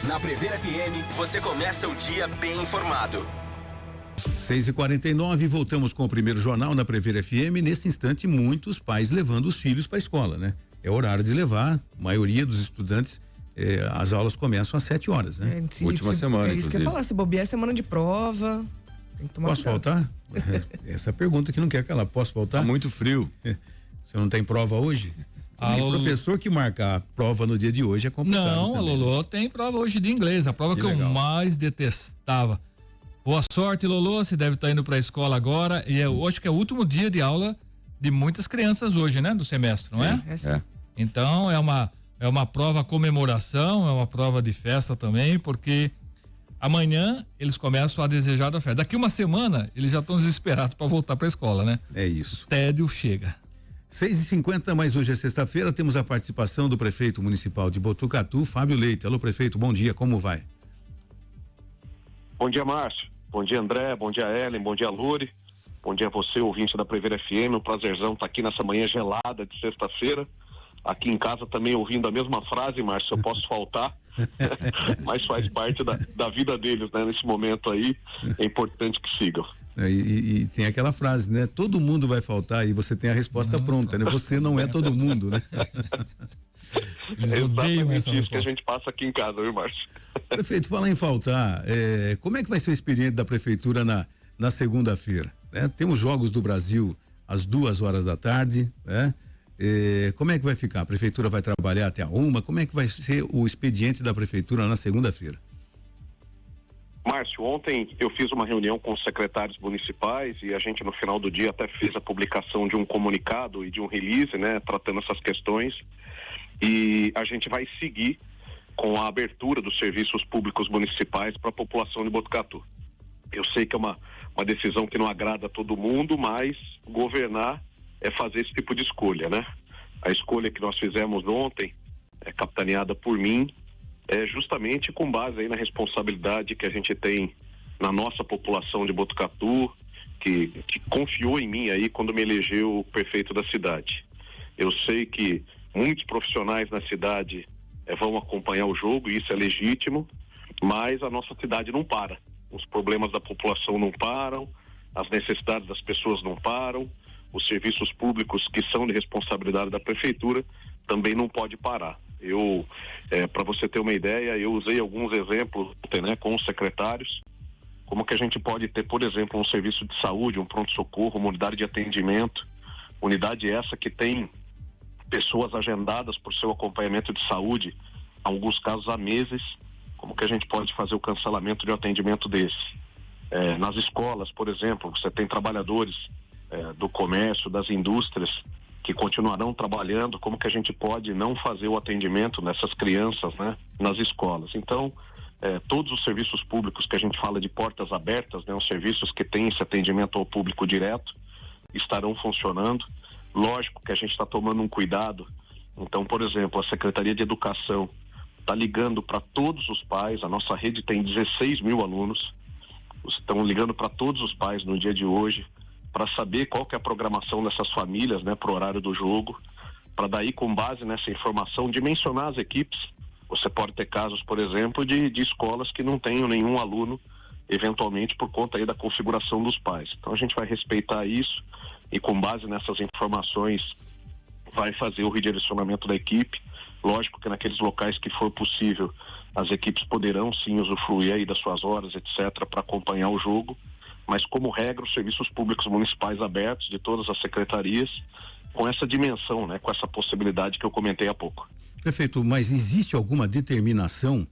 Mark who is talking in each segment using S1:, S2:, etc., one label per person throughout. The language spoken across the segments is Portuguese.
S1: Na Prever FM, você começa o dia bem informado.
S2: 6h49, voltamos com o primeiro jornal na Prever FM. Nesse instante, muitos pais levando os filhos para a escola, né? É horário de levar, a maioria dos estudantes, as aulas começam às 7 horas, né?
S3: Última semana,
S4: É isso que eu ia falar, se bobear é semana de prova, tem que tomar
S2: Posso
S4: cuidado.
S2: faltar? Essa pergunta que não quer calar, posso faltar?
S3: Tá muito frio.
S2: Você não tem prova hoje? O professor que marcar a prova no dia de hoje é complicado.
S5: Não, a
S2: também.
S5: Lolo tem prova hoje de inglês, a prova que eu mais detestava. Boa sorte, Lolo, você deve estar indo para a escola agora e eu acho que é o último dia de aula de muitas crianças hoje, né, do semestre, não é?
S4: Sim.
S5: Então é uma prova comemoração, é uma prova de festa também, porque amanhã eles começam a desejar da festa. Daqui uma semana eles já estão desesperados para voltar para a escola, né?
S2: É isso.
S5: Tédio chega.
S2: 6h50, mas hoje é sexta-feira, temos a participação do prefeito municipal de Botucatu, Fábio Leite. Alô, prefeito, bom dia, como vai?
S6: Bom dia, Márcio. Bom dia, André. Bom dia, Ellen. Bom dia, Luri. Bom dia a você, ouvinte da Prever FM. Um prazerzão estar aqui nessa manhã gelada de sexta-feira. Aqui em casa também ouvindo a mesma frase, Márcio, eu posso faltar, mas faz parte da vida deles, né? Nesse momento aí, é importante que sigam.
S2: E tem aquela frase, né? Todo mundo vai faltar e você tem a resposta pronta, né? Você não é todo mundo, né?
S5: Eles odeiam essa
S6: isso que a gente passa aqui em casa, viu, Márcio?
S2: Prefeito, fala em faltar, como é que vai ser o expediente da prefeitura na segunda-feira? Né? Temos Jogos do Brasil às 2h da tarde, né? Como é que vai ficar? A prefeitura vai trabalhar até a 1h? Como é que vai ser o expediente da prefeitura na segunda-feira?
S6: Márcio, ontem eu fiz uma reunião com os secretários municipais e a gente no final do dia até fez a publicação de um comunicado e de um release, né, tratando essas questões, e a gente vai seguir com a abertura dos serviços públicos municipais para a população de Botucatu. Eu sei que é uma decisão que não agrada a todo mundo, mas governar é fazer esse tipo de escolha, né? A escolha que nós fizemos ontem, capitaneada por mim, é justamente com base aí na responsabilidade que a gente tem na nossa população de Botucatu, que confiou em mim aí quando me elegeu o prefeito da cidade. Eu sei que muitos profissionais na cidade vão acompanhar o jogo, e isso é legítimo, mas a nossa cidade não para. Os problemas da população não param, as necessidades das pessoas não param, os serviços públicos que são de responsabilidade da prefeitura também não pode parar. Para você ter uma ideia, eu usei alguns exemplos, né, com os secretários, como que a gente pode ter, por exemplo, um serviço de saúde, um pronto-socorro, uma unidade de atendimento, unidade essa que tem pessoas agendadas por seu acompanhamento de saúde, em alguns casos há meses, como que a gente pode fazer o cancelamento de um atendimento desse? Nas escolas, por exemplo, você tem trabalhadores do comércio, das indústrias, que continuarão trabalhando, como que a gente pode não fazer o atendimento nessas crianças, né, nas escolas? Então, todos os serviços públicos que a gente fala de portas abertas, né, os serviços que têm esse atendimento ao público direto, estarão funcionando. Lógico que a gente está tomando um cuidado. Então, por exemplo, a Secretaria de Educação está ligando para todos os pais, a nossa rede tem 16 mil alunos, estão ligando para todos os pais no dia de hoje, para saber qual que é a programação dessas famílias, né, para o horário do jogo, para daí, com base nessa informação, dimensionar as equipes. Você pode ter casos, por exemplo, de escolas que não tenham nenhum aluno, eventualmente por conta aí da configuração dos pais. Então a gente vai respeitar isso e, com base nessas informações, vai fazer o redirecionamento da equipe. Lógico que naqueles locais que for possível, as equipes poderão sim usufruir aí das suas horas, etc., para acompanhar o jogo, mas como regra os serviços públicos municipais abertos de todas as secretarias, com essa dimensão, né, com essa possibilidade que eu comentei há pouco.
S2: Prefeito, mas existe alguma determinação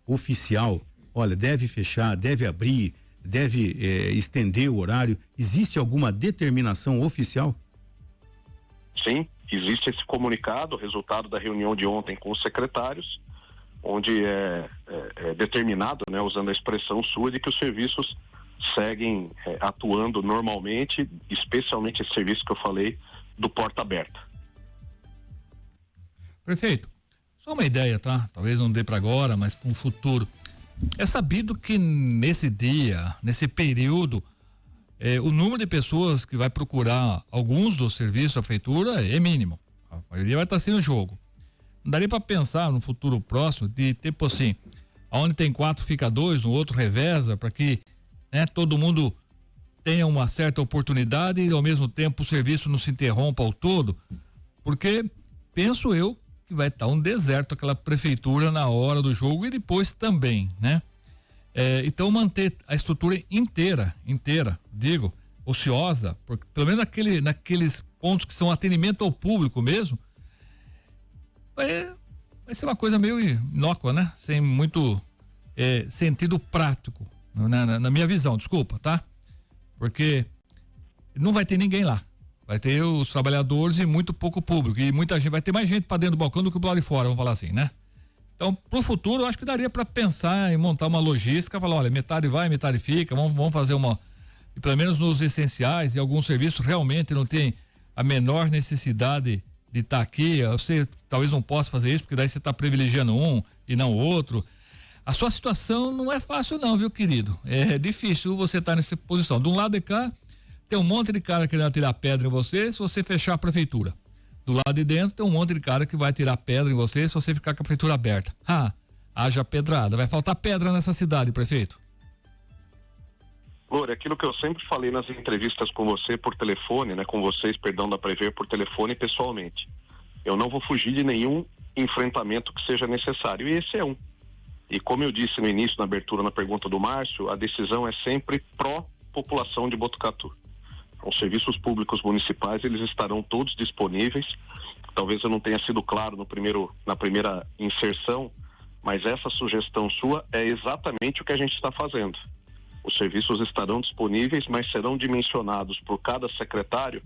S2: oficial? Olha, deve fechar, deve abrir, deve estender o horário? Existe alguma determinação oficial?
S6: Sim, existe esse comunicado, resultado da reunião de ontem com os secretários, onde é determinado, né, usando a expressão sua, de que os serviços seguem atuando normalmente, especialmente esse serviço que eu falei do porta aberta.
S5: Prefeito, só uma ideia, tá? Talvez não dê para agora, mas para um futuro. É sabido que nesse dia, nesse período, o número de pessoas que vai procurar alguns dos serviços da prefeitura é mínimo. A maioria vai estar sendo jogo. Não daria para pensar no futuro próximo de tipo assim, Onde tem 4 fica 2, no outro reveza, para que, né, todo mundo tenha uma certa oportunidade e ao mesmo tempo o serviço não se interrompa ao todo, porque penso eu que vai estar um deserto aquela prefeitura na hora do jogo e depois também, né? Então manter a estrutura inteira, digo, ociosa, porque, pelo menos naqueles pontos que são atendimento ao público mesmo, vai ser uma coisa meio inócua, né? Sem muito sentido prático, na minha visão, desculpa, tá? Porque não vai ter ninguém lá. Vai ter os trabalhadores e muito pouco público. E muita gente, vai ter mais gente para dentro do balcão do que do lado de fora, vamos falar assim, né? Então, pro futuro, eu acho que daria para pensar em montar uma logística, falar, olha, metade vai, metade fica, vamos fazer e pelo menos nos essenciais e alguns serviços realmente não tem a menor necessidade de estar aqui. Você talvez não possa fazer isso, porque daí você está privilegiando um e não o outro. A sua situação não é fácil não, viu, querido? É difícil você estar nessa posição. De um lado de cá, tem um monte de cara querendo tirar pedra em você se você fechar a prefeitura. Do lado de dentro, tem um monte de cara que vai tirar pedra em você se você ficar com a prefeitura aberta. Haja pedrada. Vai faltar pedra nessa cidade, prefeito.
S6: Loura, aquilo que eu sempre falei nas entrevistas com você por telefone, né? Com vocês, perdão, da Prever por telefone e pessoalmente. Eu não vou fugir de nenhum enfrentamento que seja necessário. E esse é um. E como eu disse no início, na abertura, na pergunta do Márcio, a decisão é sempre pró-população de Botucatu. Os serviços públicos municipais, eles estarão todos disponíveis. Talvez eu não tenha sido claro na primeira inserção, mas essa sugestão sua é exatamente o que a gente está fazendo. Os serviços estarão disponíveis, mas serão dimensionados por cada secretário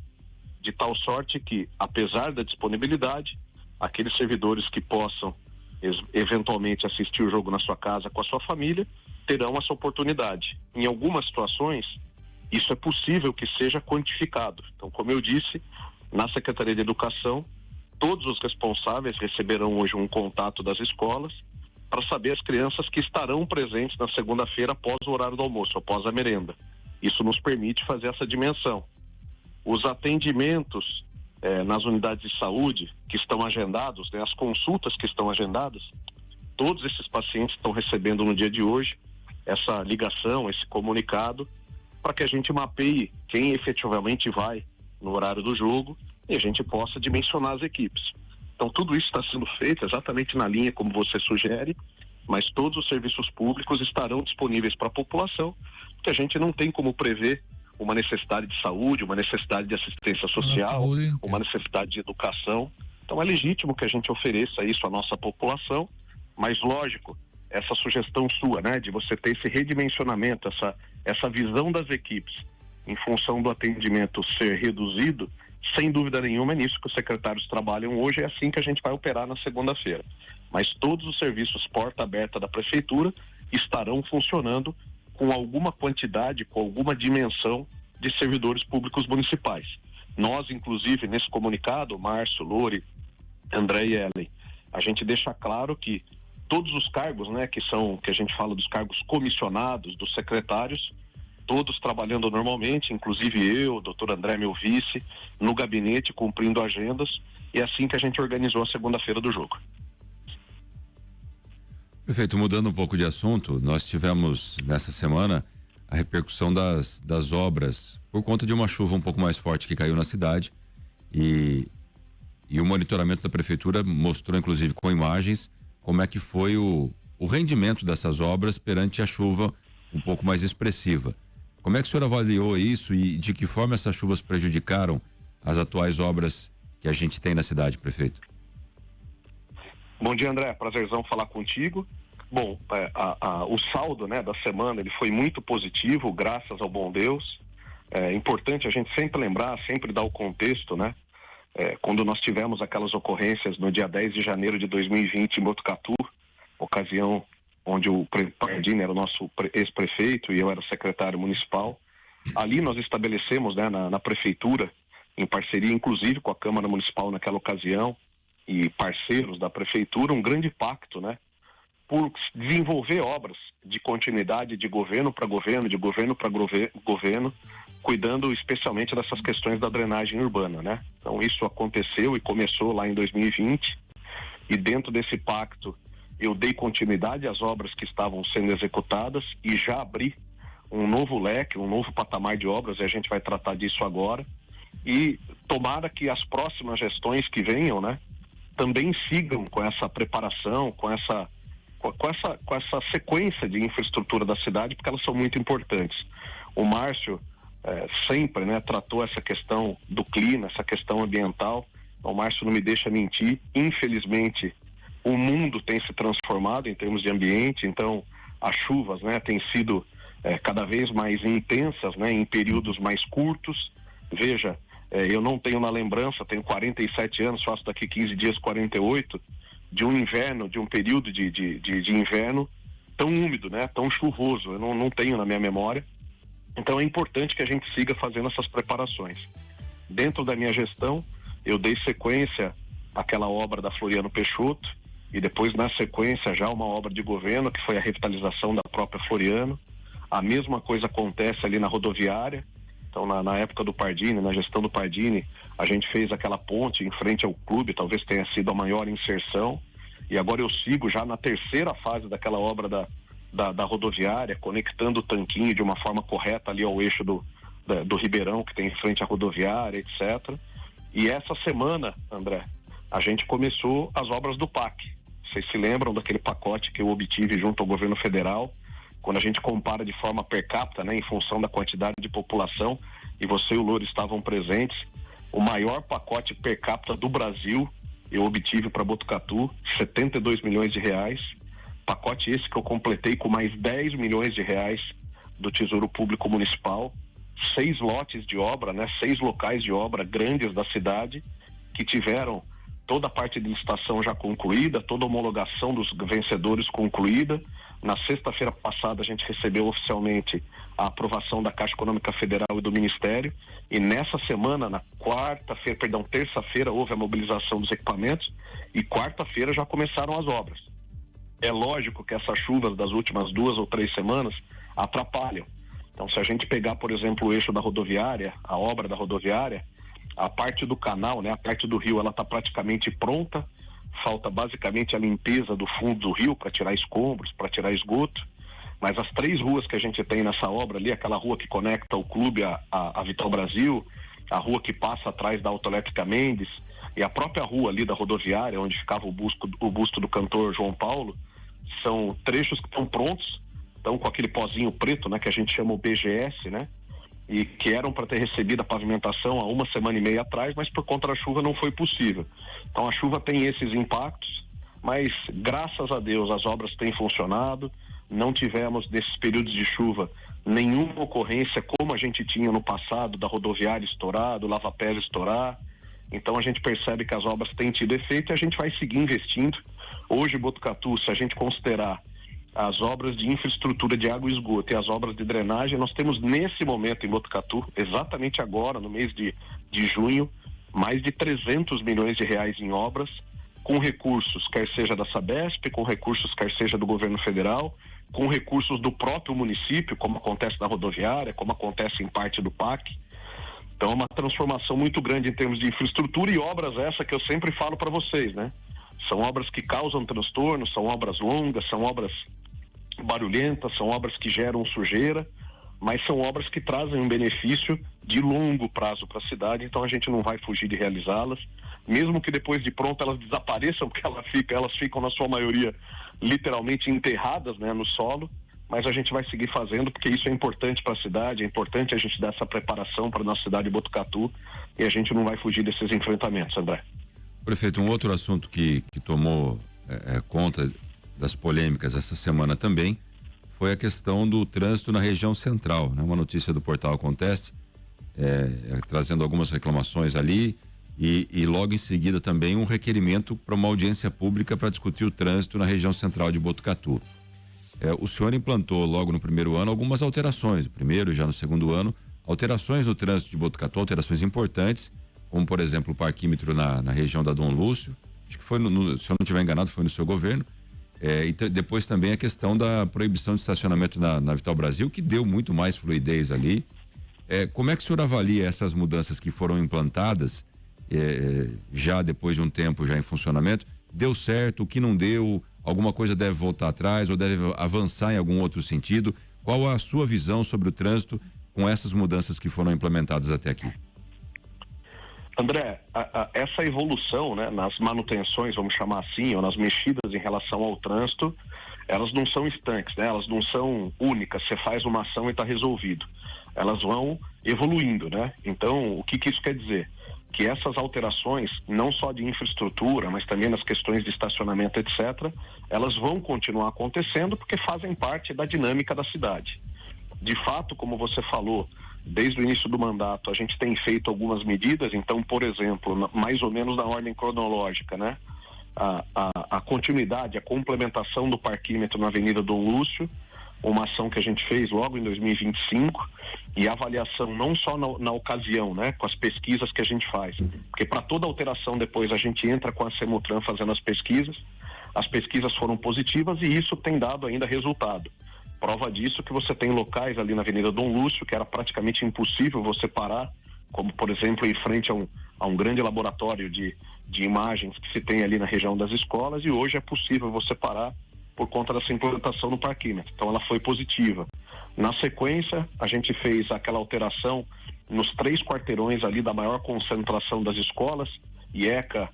S6: de tal sorte que, apesar da disponibilidade, aqueles servidores que possam eventualmente assistir o jogo na sua casa com a sua família, terão essa oportunidade. Em algumas situações, isso é possível que seja quantificado. Então, como eu disse, na Secretaria de Educação, todos os responsáveis receberão hoje um contato das escolas para saber as crianças que estarão presentes na segunda-feira após o horário do almoço, após a merenda. Isso nos permite fazer essa dimensão. Os atendimentos nas unidades de saúde que estão agendados, né, as consultas que estão agendadas, todos esses pacientes estão recebendo no dia de hoje essa ligação, esse comunicado, para que a gente mapeie quem efetivamente vai no horário do jogo e a gente possa dimensionar as equipes. Então tudo isso está sendo feito exatamente na linha como você sugere, mas todos os serviços públicos estarão disponíveis para a população, porque a gente não tem como prever uma necessidade de saúde, uma necessidade de assistência social, uma necessidade de educação. Então é legítimo que a gente ofereça isso à nossa população, mas lógico, essa sugestão sua, né, de você ter esse redimensionamento, essa visão das equipes em função do atendimento ser reduzido, sem dúvida nenhuma é nisso que os secretários trabalham hoje, é assim que a gente vai operar na segunda-feira. Mas todos os serviços porta aberta da prefeitura estarão funcionando com alguma quantidade, com alguma dimensão de servidores públicos municipais. Nós, inclusive, nesse comunicado, Márcio, Lore, André e Ellen, a gente deixa claro que todos os cargos, né, que a gente fala dos cargos comissionados, dos secretários, todos trabalhando normalmente, inclusive eu, doutor André, meu vice, no gabinete, cumprindo agendas, e é assim que a gente organizou a segunda-feira do jogo.
S3: Prefeito, mudando um pouco de assunto, nós tivemos nessa semana a repercussão das obras por conta de uma chuva um pouco mais forte que caiu na cidade e o monitoramento da prefeitura mostrou, inclusive com imagens, como é que foi o rendimento dessas obras perante a chuva um pouco mais expressiva. Como é que o senhor avaliou isso e de que forma essas chuvas prejudicaram as atuais obras que a gente tem na cidade, prefeito?
S6: Bom dia, André, prazerzão falar contigo. Bom, o saldo, né, da semana, ele foi muito positivo, graças ao bom Deus. É importante a gente sempre lembrar, sempre dar o contexto, né? Quando nós tivemos aquelas ocorrências no dia 10 de janeiro de 2020 em Botucatu, ocasião onde o Pardini era o nosso ex-prefeito e eu era secretário municipal, ali nós estabelecemos, né, na prefeitura, em parceria inclusive com a Câmara Municipal naquela ocasião, e parceiros da prefeitura, um grande pacto, né, por desenvolver obras de continuidade de governo para governo, de governo para governo, cuidando especialmente dessas questões da drenagem urbana, né? Então isso aconteceu e começou lá em 2020, e dentro desse pacto eu dei continuidade às obras que estavam sendo executadas e já abri um novo leque, um novo patamar de obras, e a gente vai tratar disso agora. E tomara que as próximas gestões que venham, né, também sigam com essa preparação, com essa sequência de infraestrutura da cidade, porque elas são muito importantes. O Márcio sempre, né, tratou essa questão do clima, essa questão ambiental. O Márcio não me deixa mentir. Infelizmente, o mundo tem se transformado em termos de ambiente, então as chuvas, né, têm sido cada vez mais intensas, né, em períodos mais curtos. Veja, eu não tenho na lembrança, tenho 47 anos, faço daqui 15 dias 48, de um inverno, de um período de inverno tão úmido, né, tão chuvoso. Eu não tenho na minha memória. Então é importante que a gente siga fazendo essas preparações. Dentro da minha gestão, eu dei sequência àquela obra da Floriano Peixoto e depois, na sequência, já uma obra de governo, que foi a revitalização da própria Floriano. A mesma coisa acontece ali na rodoviária. Então, na época do Pardini, na gestão do Pardini, a gente fez aquela ponte em frente ao clube, talvez tenha sido a maior inserção. E agora eu sigo já na terceira fase daquela obra da rodoviária, conectando o tanquinho de uma forma correta ali ao eixo do Ribeirão, que tem em frente à rodoviária, etc. E essa semana, André, a gente começou as obras do PAC. Vocês se lembram daquele pacote que eu obtive junto ao governo federal? Quando a gente compara de forma per capita, né, em função da quantidade de população, e você e o Louro estavam presentes, o maior pacote per capita do Brasil eu obtive para Botucatu, 72 milhões de reais. Pacote esse que eu completei com mais 10 milhões de reais do Tesouro Público Municipal, 6 lotes de obra, né, 6 locais de obra grandes da cidade, que tiveram toda a parte de licitação já concluída, toda a homologação dos vencedores concluída. Na sexta-feira passada a gente recebeu oficialmente a aprovação da Caixa Econômica Federal e do Ministério, e nessa semana, na terça-feira, houve a mobilização dos equipamentos e quarta-feira já começaram as obras. É lógico que essas chuvas das últimas 2 ou 3 semanas atrapalham. Então, se a gente pegar, por exemplo, o eixo da rodoviária, a obra da rodoviária, a parte do canal, né, a parte do rio, ela está praticamente pronta. Falta basicamente a limpeza do fundo do rio para tirar escombros, para tirar esgoto. Mas as 3 ruas que a gente tem nessa obra ali, aquela rua que conecta o clube a Vital Brasil, a rua que passa atrás da Autoelétrica Mendes e a própria rua ali da rodoviária, onde ficava o busto do cantor João Paulo, são trechos que estão prontos, estão com aquele pozinho preto, né, que a gente chama o BGS, né, e que eram para ter recebido a pavimentação há 1 semana e meia atrás, mas por conta da chuva não foi possível. Então a chuva tem esses impactos, mas graças a Deus as obras têm funcionado, não tivemos nesses períodos de chuva nenhuma ocorrência como a gente tinha no passado, da rodoviária estourar, do lava-pés estourar. Então a gente percebe que as obras têm tido efeito e a gente vai seguir investindo. Hoje, Botucatu, se a gente considerar as obras de infraestrutura de água e esgoto e as obras de drenagem, nós temos nesse momento em Botucatu, exatamente agora, no mês de junho, mais de 300 milhões de reais em obras, com recursos, quer seja da Sabesp, com recursos, quer seja do governo federal, com recursos do próprio município, como acontece na rodoviária, como acontece em parte do PAC. Então é uma transformação muito grande em termos de infraestrutura, e obras essa que eu sempre falo para vocês, né? São obras que causam transtorno, são obras longas, são obras barulhentas, são obras que geram sujeira, mas são obras que trazem um benefício de longo prazo para a cidade. Então a gente não vai fugir de realizá-las, mesmo que depois de pronto elas desapareçam, porque elas ficam na sua maioria literalmente enterradas, né, no solo, mas a gente vai seguir fazendo, porque isso é importante para a cidade, é importante a gente dar essa preparação para a nossa cidade de Botucatu, e a gente não vai fugir desses enfrentamentos, André.
S3: Prefeito, um outro assunto que tomou conta das polêmicas essa semana também foi a questão do trânsito na região central, né? Uma notícia do portal Acontece, trazendo algumas reclamações ali e logo em seguida também um requerimento para uma audiência pública para discutir o trânsito na região central de Botucatu. O senhor implantou logo no primeiro ano algumas alterações, no primeiro e já no segundo ano, alterações no trânsito de Botucatu, alterações importantes, como por exemplo o parquímetro na região da Dom Lúcio, acho que foi, se eu não estiver enganado, foi no seu governo, e depois também a questão da proibição de estacionamento na Vital Brasil, que deu muito mais fluidez ali. Como é que o senhor avalia essas mudanças que foram implantadas já depois de um tempo já em funcionamento? Deu certo? O que não deu? Alguma coisa deve voltar atrás ou deve avançar em algum outro sentido? Qual a sua visão sobre o trânsito com essas mudanças que foram implementadas até aqui?
S6: André, essa evolução, né, nas manutenções, vamos chamar assim, ou nas mexidas em relação ao trânsito, elas não são estanques, né? Elas não são únicas, você faz uma ação e está resolvido. Elas vão evoluindo, né? Então, o que isso quer dizer? Que essas alterações, não só de infraestrutura, mas também nas questões de estacionamento, etc., elas vão continuar acontecendo porque fazem parte da dinâmica da cidade. De fato, como você falou, desde o início do mandato, a gente tem feito algumas medidas. Então, por exemplo, mais ou menos na ordem cronológica, né? A continuidade, a complementação do parquímetro na Avenida Dom Lúcio, uma ação que a gente fez logo em 2025, e a avaliação não só na ocasião, né, com as pesquisas que a gente faz, porque para toda alteração depois a gente entra com a Semutran fazendo as pesquisas foram positivas e isso tem dado ainda resultado. Prova disso que você tem locais ali na Avenida Dom Lúcio que era praticamente impossível você parar, como por exemplo em frente a um grande laboratório de imagens que se tem ali na região das escolas, e hoje é possível você parar por conta dessa implementação no parquímetro. Então ela foi positiva. Na sequência, a gente fez aquela alteração nos 3 quarteirões ali da maior concentração das escolas, IECA,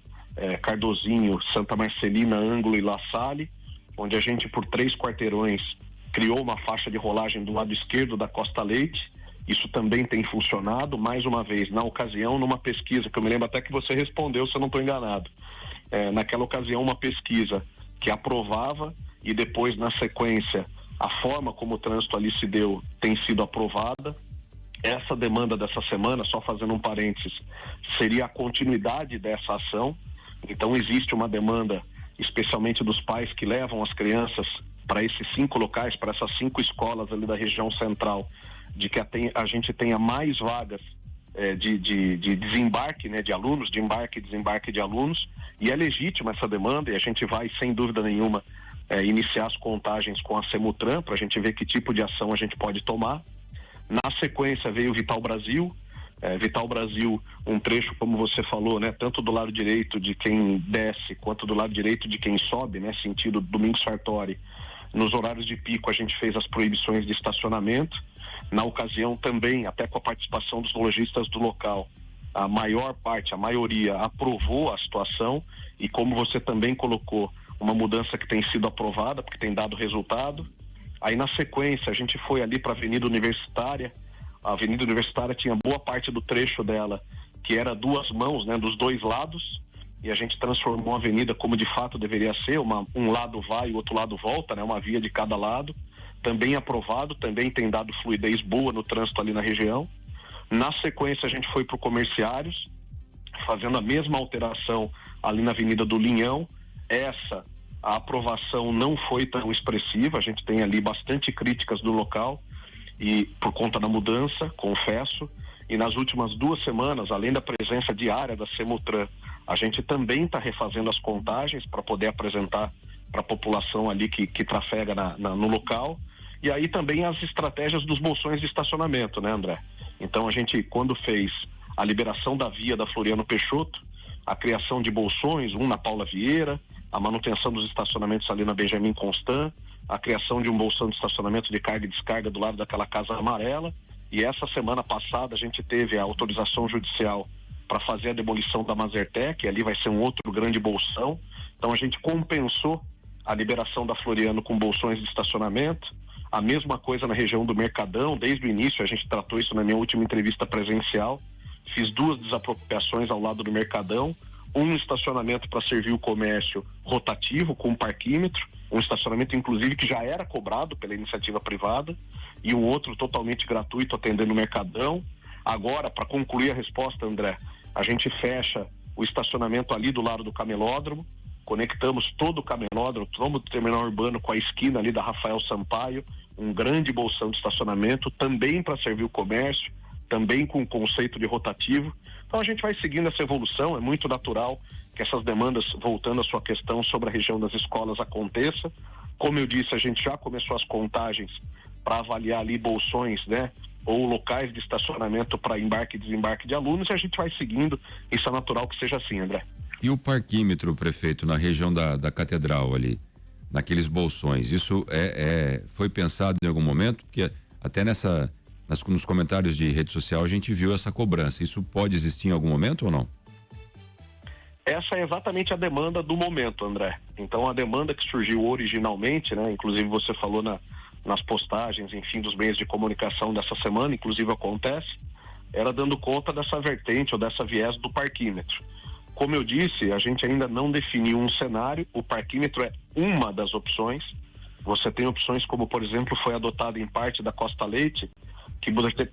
S6: Cardozinho, Santa Marcelina, Ângulo e La Salle, onde a gente por 3 quarteirões criou uma faixa de rolagem do lado esquerdo da Costa Leite. Isso também tem funcionado, mais uma vez, na ocasião, numa pesquisa, que eu me lembro até que você respondeu, se eu não estou enganado. Naquela ocasião, uma pesquisa que aprovava, e depois, na sequência, a forma como o trânsito ali se deu tem sido aprovada. Essa demanda dessa semana, só fazendo um parênteses, seria a continuidade dessa ação. Então existe uma demanda, especialmente dos pais que levam as crianças para esses 5 locais, para essas 5 escolas ali da região central, de que a gente tenha mais vagas de desembarque, né, de alunos, de embarque e desembarque de alunos, e é legítima essa demanda, e a gente vai, sem dúvida nenhuma, iniciar as contagens com a Semutran para a gente ver que tipo de ação a gente pode tomar. Na sequência veio o Vital Brasil, um trecho, como você falou, né, tanto do lado direito de quem desce quanto do lado direito de quem sobe, né, sentido Domingos Sartori. Nos horários de pico a gente fez as proibições de estacionamento. Na ocasião também, até com a participação dos lojistas do local, a maioria aprovou a situação, e como você também colocou, uma mudança que tem sido aprovada, porque tem dado resultado. Aí na sequência a gente foi ali para a Avenida Universitária. A Avenida Universitária tinha boa parte do trecho dela que era 2 mãos, né, dos 2 lados, e a gente transformou a avenida como de fato deveria ser, um lado vai e o outro lado volta, né, uma via de cada lado. Também aprovado, também tem dado fluidez boa no trânsito ali na região. Na sequência a gente foi para o Comerciários, fazendo a mesma alteração ali na Avenida do Linhão. A aprovação não foi tão expressiva, a gente tem ali bastante críticas do local, e por conta da mudança, confesso. E nas últimas 2 semanas, além da presença diária da Semutran, a gente também está refazendo as contagens para poder apresentar para a população ali que trafega no local. E aí também as estratégias dos bolsões de estacionamento, né, André? Então a gente, quando fez a liberação da via da Floriano Peixoto, a criação de bolsões, um na Paula Vieira, a manutenção dos estacionamentos ali na Benjamin Constant, a criação de um bolsão de estacionamento de carga e descarga do lado daquela casa amarela. E essa semana passada a gente teve a autorização judicial para fazer a demolição da Mazertec, e ali vai ser um outro grande bolsão. Então a gente compensou a liberação da Floriano com bolsões de estacionamento. A mesma coisa na região do Mercadão, desde o início a gente tratou isso na minha última entrevista presencial. Fiz 2 desapropriações ao lado do Mercadão, um estacionamento para servir o comércio rotativo com parquímetro, um estacionamento inclusive que já era cobrado pela iniciativa privada, e um outro totalmente gratuito atendendo o Mercadão. Agora, para concluir a resposta, André, a gente fecha o estacionamento ali do lado do camelódromo, conectamos todo o camelódromo, todo o terminal urbano com a esquina ali da Rafael Sampaio, um grande bolsão de estacionamento, também para servir o comércio, também com o conceito de rotativo. Então a gente vai seguindo essa evolução, é muito natural que essas demandas, voltando à sua questão sobre a região das escolas, aconteça. Como eu disse, a gente já começou as contagens para avaliar ali bolsões, né, ou locais de estacionamento para embarque e desembarque de alunos, e a gente vai seguindo. Isso é natural que seja assim, André.
S3: E o parquímetro, prefeito, na região da Catedral ali? naqueles bolsões. Isso foi pensado em algum momento? Porque até nos comentários de rede social a gente viu essa cobrança. Isso pode existir em algum momento ou não?
S6: Essa é exatamente a demanda do momento, André. Então, a demanda que surgiu originalmente, né, inclusive você falou nas postagens, enfim, dos meios de comunicação dessa semana, inclusive acontece, era dando conta dessa vertente ou dessa viés do parquímetro. Como eu disse, a gente ainda não definiu um cenário, o parquímetro é uma das opções. Você tem opções como, por exemplo, foi adotado em parte da Costa Leite, que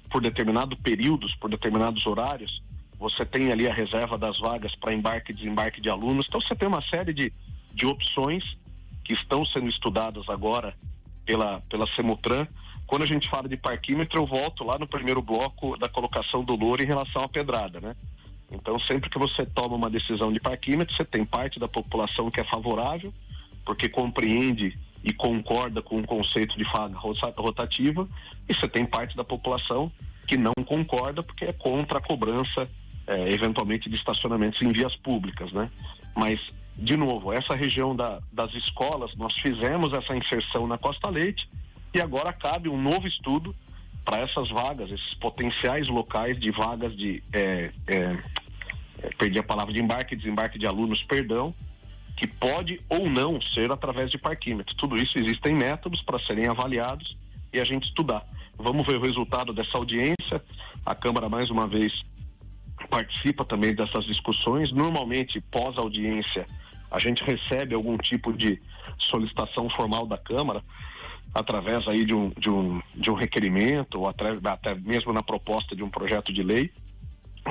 S6: por determinados períodos, por determinados horários, você tem ali a reserva das vagas para embarque e desembarque de alunos. Então você tem uma série de opções que estão sendo estudadas agora pela Semutran. Quando a gente fala de parquímetro, eu volto lá no primeiro bloco da colocação do Louro em relação à pedrada, né? Então sempre que você toma uma decisão de parquímetro, você tem parte da população que é favorável, porque compreende e concorda com o conceito de vaga rotativa, e você tem parte da população que não concorda porque é contra a cobrança eventualmente de estacionamentos em vias públicas, né? Mas, de novo, essa região das escolas, nós fizemos essa inserção na Costa Leite e agora cabe um novo estudo para essas vagas, esses potenciais locais de vagas de perdi a palavra, de embarque e desembarque de alunos, que pode ou não ser através de parquímetro. Tudo isso existem métodos para serem avaliados e a gente estudar. Vamos ver o resultado dessa audiência. A Câmara, mais uma vez, participa também dessas discussões. Normalmente, pós-audiência, a gente recebe algum tipo de solicitação formal da Câmara, através aí de um requerimento, ou até mesmo na proposta de um projeto de lei.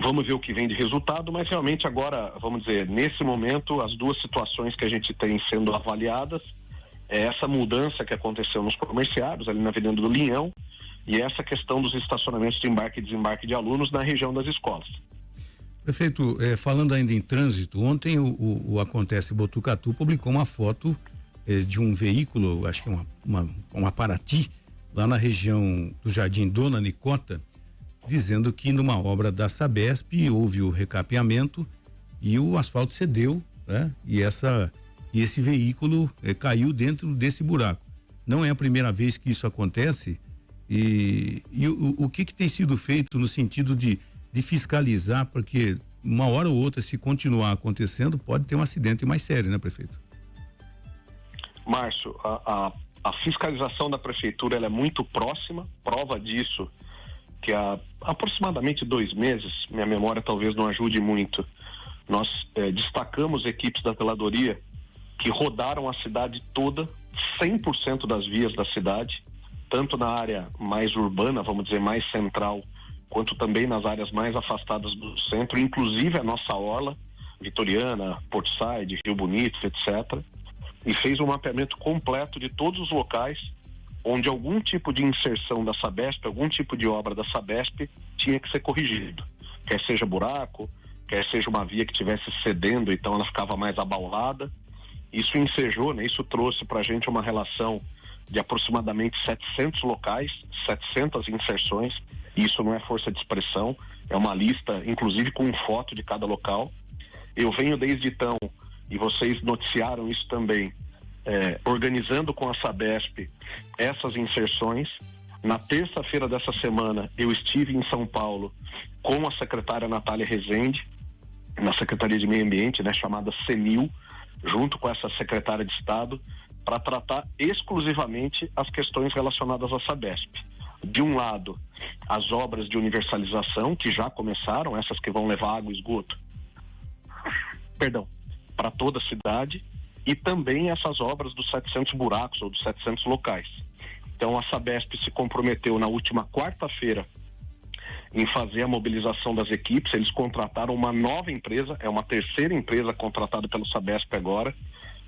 S6: Vamos ver o que vem de resultado, mas realmente agora, vamos dizer, nesse momento, as duas situações que a gente tem sendo avaliadas é essa mudança que aconteceu nos comerciários, ali na Avenida do Linhão, e essa questão dos estacionamentos de embarque e desembarque de alunos na região das escolas.
S2: Prefeito, falando ainda em trânsito, ontem o Acontece Botucatu publicou uma foto de um veículo, acho que é uma Paraty, lá na região do Jardim Dona Nicota, dizendo que numa obra da Sabesp houve o recapeamento e o asfalto cedeu, né? E esse veículo caiu dentro desse buraco. Não é a primeira vez que isso acontece. E o que tem sido feito no sentido de fiscalizar, porque uma hora ou outra, se continuar acontecendo, pode ter um acidente mais sério, né, prefeito?
S6: Márcio, a fiscalização da prefeitura ela é muito próxima. Prova disso que há aproximadamente 2 meses, minha memória talvez não ajude muito, nós destacamos equipes da zeladoria que rodaram a cidade toda, 100% das vias da cidade, tanto na área mais urbana, vamos dizer, mais central, quanto também nas áreas mais afastadas do centro, inclusive a nossa orla, Vitoriana, Portside, Rio Bonito, etc. E fez um mapeamento completo de todos os locais onde algum tipo de inserção da Sabesp, algum tipo de obra da Sabesp tinha que ser corrigido. Quer seja buraco, quer seja uma via que estivesse cedendo, então ela ficava mais abaulada. Isso ensejou, né? Isso trouxe para a gente uma relação de aproximadamente 700 locais, 700 inserções. Isso não é força de expressão, é uma lista, inclusive com foto de cada local. Eu venho desde então, e vocês noticiaram isso também, organizando com a Sabesp essas inserções. Na terça-feira dessa semana, eu estive em São Paulo com a secretária Natália Rezende, na Secretaria de Meio Ambiente, né, chamada CENIL, junto com essa secretária de Estado, para tratar exclusivamente as questões relacionadas à Sabesp. De um lado, as obras de universalização, que já começaram, essas que vão levar água e esgoto, para toda a cidade, e também essas obras dos 700 buracos ou dos 700 locais. Então a Sabesp se comprometeu na última quarta-feira em fazer a mobilização das equipes. Eles contrataram uma nova empresa, é uma terceira empresa contratada pelo Sabesp agora,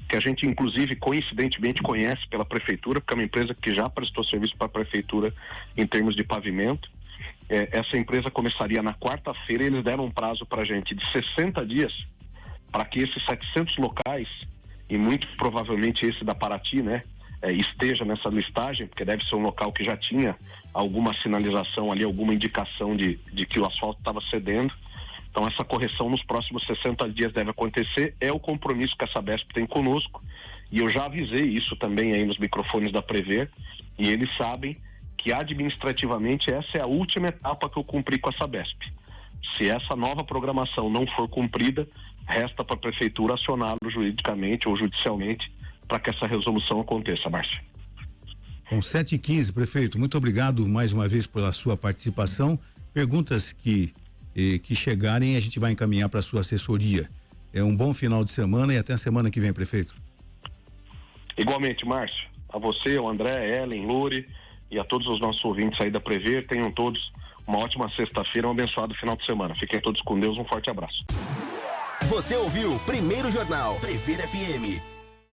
S6: que a gente inclusive coincidentemente conhece pela prefeitura, porque é uma empresa que já prestou serviço para a prefeitura em termos de pavimento. Essa empresa começaria na quarta-feira e eles deram um prazo para a gente de 60 dias para que esses 700 locais, e muito provavelmente esse da Paraty, né, esteja nessa listagem, porque deve ser um local que já tinha alguma sinalização ali, alguma indicação de que o asfalto estava cedendo. Então essa correção nos próximos 60 dias deve acontecer, é o compromisso que a Sabesp tem conosco, E eu já avisei isso também aí nos microfones da Prever, e eles sabem que administrativamente essa é a última etapa que eu cumpri com a Sabesp. Se essa nova programação não for cumprida, resta para a Prefeitura acioná-lo juridicamente ou judicialmente para que essa resolução aconteça, Márcio.
S2: Com 7h15, prefeito, muito obrigado mais uma vez pela sua participação. Perguntas que chegarem, a gente vai encaminhar para a sua assessoria. É um bom final de semana e até a semana que vem, prefeito.
S6: Igualmente, Márcio, a você, ao André, Ellen, Lore e a todos os nossos ouvintes aí da Prever, tenham todos uma ótima sexta-feira, um abençoado final de semana. Fiquem todos com Deus, um forte abraço.
S1: Você ouviu Primeiro Jornal Prever FM.